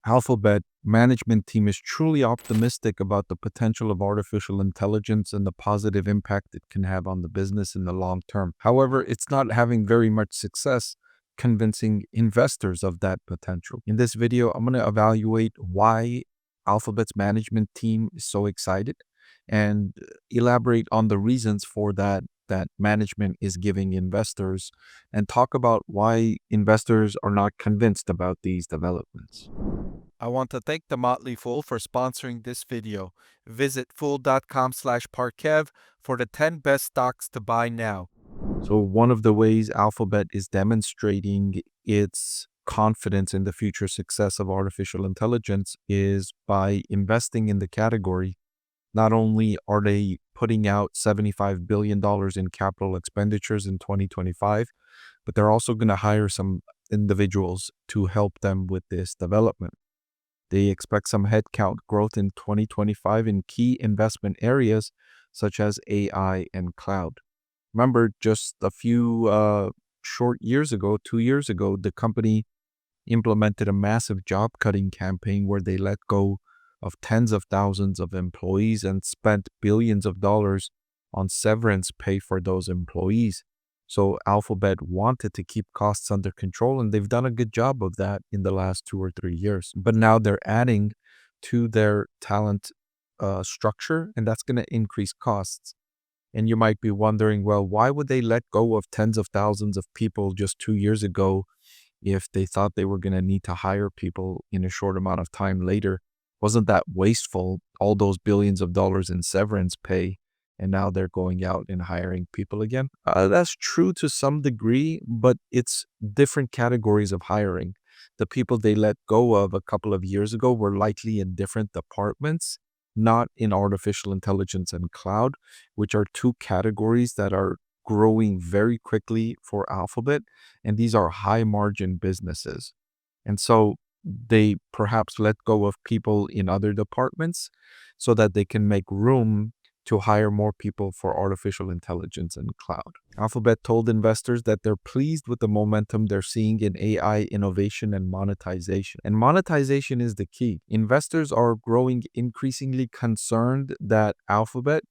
Alphabet management team is truly optimistic about the potential of artificial intelligence and the positive impact it can have on the business in the long term. However, it's not having very much success convincing investors of that potential. In this video, I'm going to evaluate why Alphabet's management team is so excited and elaborate on the reasons for that management is giving investors and talk about why investors are not convinced about these developments. I want to thank the Motley Fool for sponsoring this video. Visit fool.com/Parkev for the 10 best stocks to buy now. So one of the ways Alphabet is demonstrating its confidence in the future success of artificial intelligence is by investing in the category. Not only are they putting out $75 billion in capital expenditures in 2025, but they're also going to hire some individuals to help them with this development. They expect some headcount growth in 2025 in key investment areas such as AI and cloud. Remember, just a few short years ago, 2 years ago, the company implemented a massive job cutting campaign where they let go of tens of thousands of employees and spent billions of dollars on severance pay for those employees. So Alphabet wanted to keep costs under control, and they've done a good job of that in the last 2 or 3 years. But now they're adding to their talent structure, and that's going to increase costs. And you might be wondering, well, why would they let go of tens of thousands of people just 2 years ago if they thought they were going to need to hire people in a short amount of time later? Wasn't that wasteful, all those billions of dollars in severance pay, and now they're going out and hiring people again? That's true to some degree, but it's different categories of hiring. The people they let go of a couple of years ago were likely in different departments, not in artificial intelligence and cloud, which are two categories that are growing very quickly for Alphabet, and these are high margin businesses. And so they perhaps let go of people in other departments so that they can make room to hire more people for artificial intelligence and cloud. Alphabet told investors that they're pleased with the momentum they're seeing in AI innovation and monetization. And monetization is the key. Investors are growing increasingly concerned that Alphabet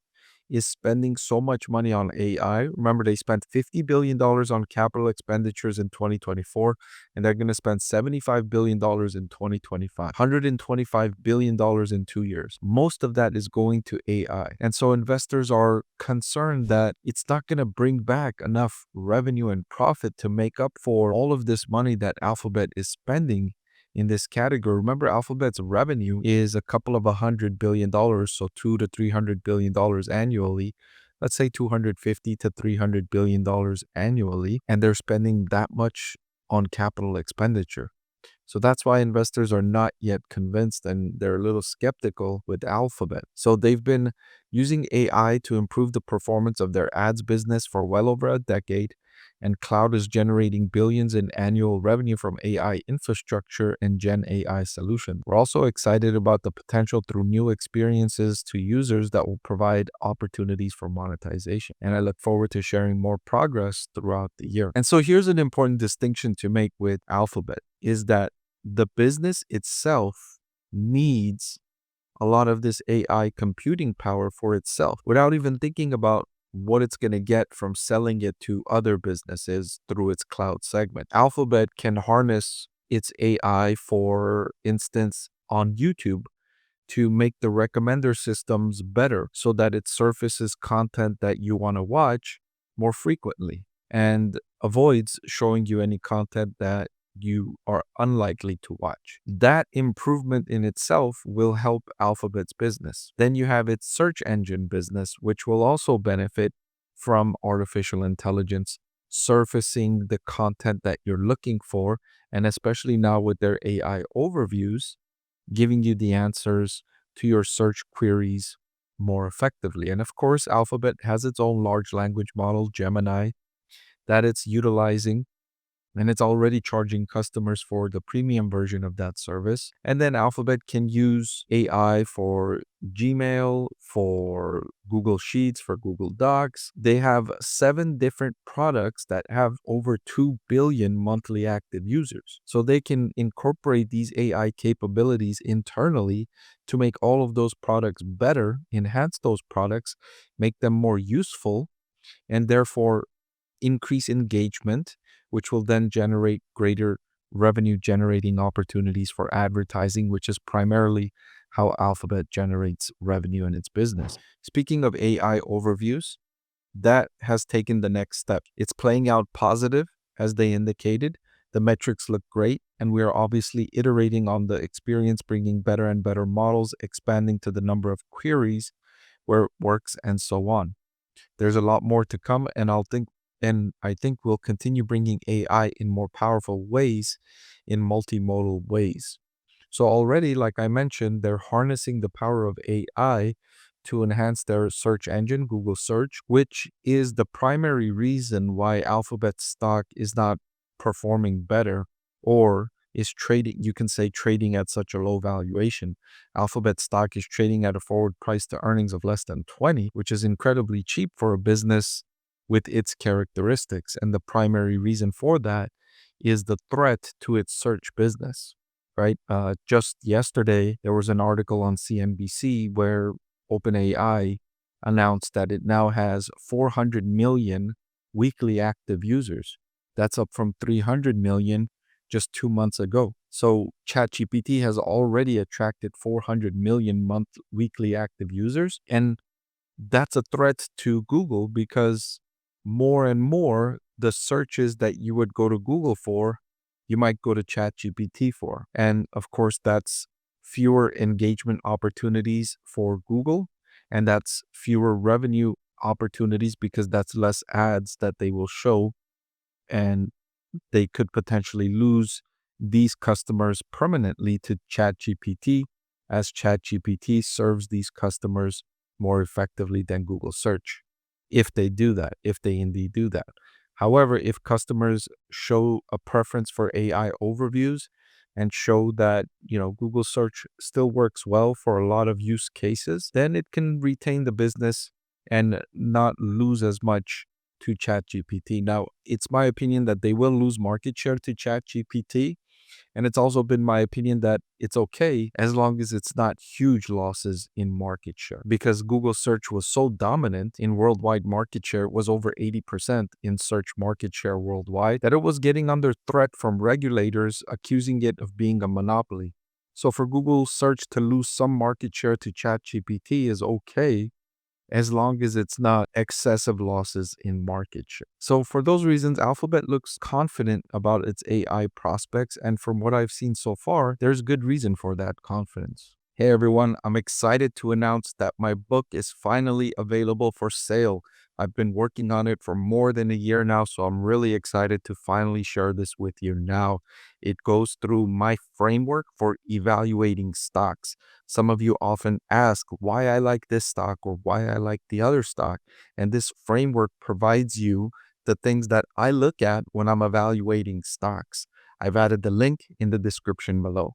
is spending so much money on AI. Remember, they spent $50 billion on capital expenditures in 2024, and they're going to spend $75 billion in 2025, $125 billion in 2 years. Most of that is going to AI. And so investors are concerned that it's not going to bring back enough revenue and profit to make up for all of this money that Alphabet is spending in this category. Remember, Alphabet's revenue is a couple of $100 billion, so $200 to $300 billion annually. Let's say $250 to $300 billion annually, and they're spending that much on capital expenditure. So that's why investors are not yet convinced, and they're a little skeptical with Alphabet. So they've been using AI to improve the performance of their ads business for well over a decade, and cloud is generating billions in annual revenue from AI infrastructure and Gen AI solutions. We're also excited about the potential through new experiences to users that will provide opportunities for monetization. And I look forward to sharing more progress throughout the year. And so here's an important distinction to make with Alphabet is that the business itself needs a lot of this AI computing power for itself without even thinking about what it's going to get from selling it to other businesses through its cloud segment. Alphabet can harness its AI, for instance, on YouTube to make the recommender systems better so that it surfaces content that you want to watch more frequently and avoids showing you any content that you are unlikely to watch. That improvement in itself will help Alphabet's business. Then you have its search engine business, which will also benefit from artificial intelligence surfacing the content that you're looking for, and especially now with their AI overviews, giving you the answers to your search queries more effectively. And of course, Alphabet has its own large language model, Gemini, that it's utilizing. and it's already charging customers for the premium version of that service. And then Alphabet can use AI for Gmail, for Google Sheets, for Google Docs. They have 7 different products that have over 2 billion monthly active users. So they can incorporate these AI capabilities internally to make all of those products better, enhance those products, make them more useful, and therefore increase engagement, which will then generate greater revenue generating opportunities for advertising, which is primarily how Alphabet generates revenue in its business. Speaking of AI overviews, that has taken the next step. It's playing out positive, as they indicated. The metrics look great, and we are obviously iterating on the experience, bringing better and better models, expanding to the number of queries where it works, and so on. There's a lot more to come, and I think we'll continue bringing AI in more powerful ways, in multimodal ways. So already, like I mentioned, they're harnessing the power of AI to enhance their search engine, Google Search, which is the primary reason why Alphabet stock is not performing better, or is trading, you can say, trading at such a low valuation. Alphabet stock is trading at a forward price to earnings of less than 20, which is incredibly cheap for a business with its characteristics. And the primary reason for that is the threat to its search business, right? Just yesterday, there was an article on CNBC where OpenAI announced that it now has 400 million weekly active users. That's up from 300 million just 2 months ago. So ChatGPT has already attracted 400 million weekly active users. And that's a threat to Google, because more and more the searches that you would go to Google for, you might go to ChatGPT for. And of course, that's fewer engagement opportunities for Google, and that's fewer revenue opportunities, because that's less ads that they will show, and they could potentially lose these customers permanently to ChatGPT, as ChatGPT serves these customers more effectively than Google Search, if they do that, if they indeed do that. However, if customers show a preference for AI overviews and show that, Google Search still works well for a lot of use cases, then it can retain the business and not lose as much to ChatGPT. Now, it's my opinion that they will lose market share to ChatGPT, and it's also been my opinion that it's okay as long as it's not huge losses in market share, because Google Search was so dominant in worldwide market share, it was over 80% in search market share worldwide, that it was getting under threat from regulators accusing it of being a monopoly. So for Google Search to lose some market share to ChatGPT is okay, as long as it's not excessive losses in market share. So for those reasons, Alphabet looks confident about its AI prospects, and from what I've seen so far, there's good reason for that confidence. Hey everyone, I'm excited to announce that my book is finally available for sale. I've been working on it for more than a year now, so I'm really excited to finally share this with you now. It goes through my framework for evaluating stocks. Some of you often ask why I like this stock or why I like the other stock, and this framework provides you the things that I look at when I'm evaluating stocks. I've added the link in the description below.